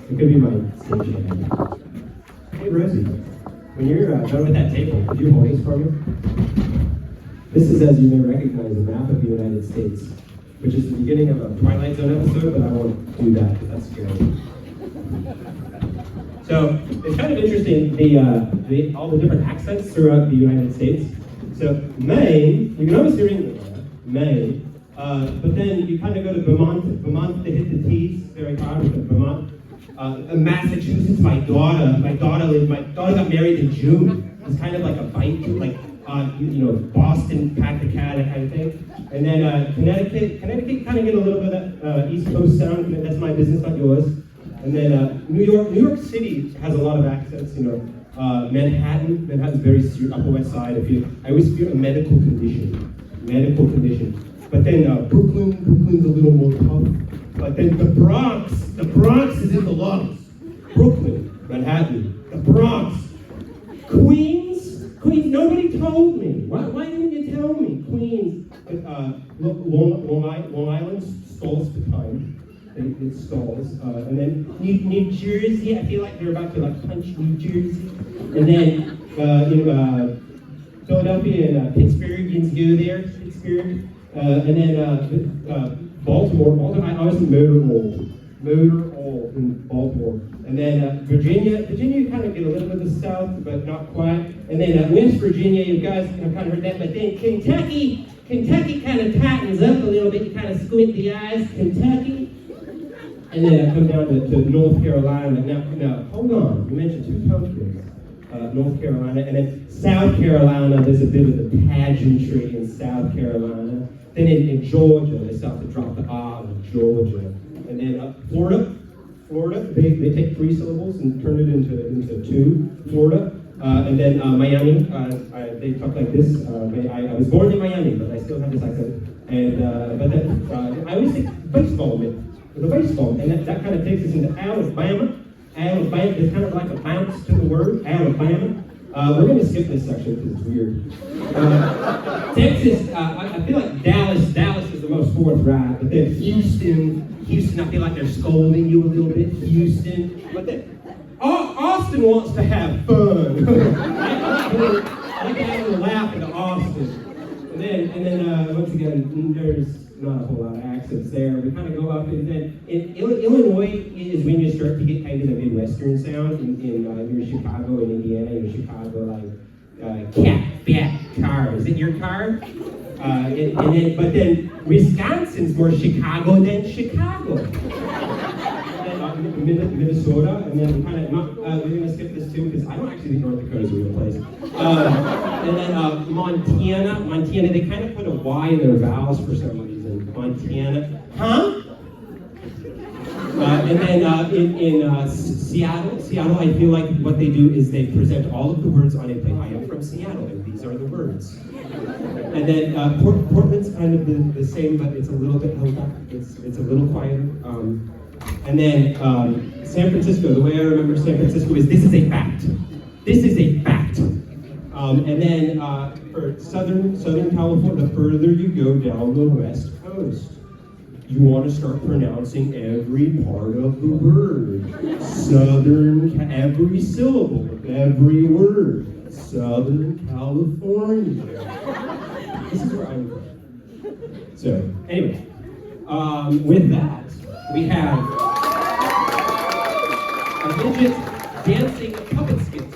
It could be my station. Hey, Rosie, when you're done with that table, could you hold this for me? This is, as you may recognize, a map of the United States, which is the beginning of a Twilight Zone episode, but I won't do that because that's scary. So it's kind of interesting, all the different accents throughout the United States. So Maine, you can always hear English, Maine, but then you kind of go to Vermont to hit the T's, very hard with the Vermont. Massachusetts, my daughter got married in June. It's kind of like a bite, like Boston, Pat the Cat, that kind of thing. And then Connecticut kind of get a little bit of that East Coast sound. That's my business, not yours. And then New York City has a lot of accents. Manhattan's very serious, Upper West Side. I always feel a medical condition. But then Brooklyn's a little more tough. But then the Bronx is in the lungs. Brooklyn, Manhattan, the Bronx, Queens, nobody told me. Why didn't you tell me? Queens, Long Island stalls for time. It stalls. And then New Jersey, I feel like they're about to punch New Jersey. And then Philadelphia and Pittsburghians go there, Pittsburgh. And then Baltimore, I was in Motor Old in Baltimore. And then Virginia, you kind of get a little bit of the South, but not quite. And then West Virginia, you guys have kind of heard that. But then Kentucky kind of tightens up a little bit. You kind of squint the eyes, Kentucky. And then I come down to North Carolina. Now, hold on. You mentioned two countries. North Carolina, and then South Carolina, there's a bit of the pageantry in South Carolina. Then in Georgia, they start to drop the R in Georgia. And then Florida, they take 3 syllables and turn it into 2, Florida. And then Miami, they talk like this. I was born in Miami, but I still have this accent. And but then I always think baseball, and that kind of takes us into Alabama. There's kind of like a bounce to the word, Alabama. We're going to skip this section because it's weird. Texas, I feel like Dallas is the most forthright, but then Houston, I feel like they're scolding you a little bit, Houston. But then Austin wants to have fun. I can have a laugh into Austin. And then once again, there's not a whole lot of accents there. We kind of go up, and then Illinois is when you start to get kind of the Midwestern sound. In near Chicago and Indiana, in Chicago, like cat, car. Is it your car? But then Wisconsin's more Chicago than Chicago. And then Minnesota, and then we're going to skip this too because I don't actually think North Dakota is a real place. And then Montana, they kind of put a Y in their vowels for some reason. Montana, huh? And then in Seattle, I feel like what they do is they present all of the words on a plate. I am from Seattle, and these are the words. And then Portland's kind of the same, but it's a little bit held up. It's a little quieter. And then San Francisco, the way I remember San Francisco is this is a fact. This is a fact. And then for Southern California, the further you go down the West Coast, you want to start pronouncing every part of the word. Every syllable of every word. Southern California. This is where I'm from. So, anyway, with that, we have a midget dancing puppet skit.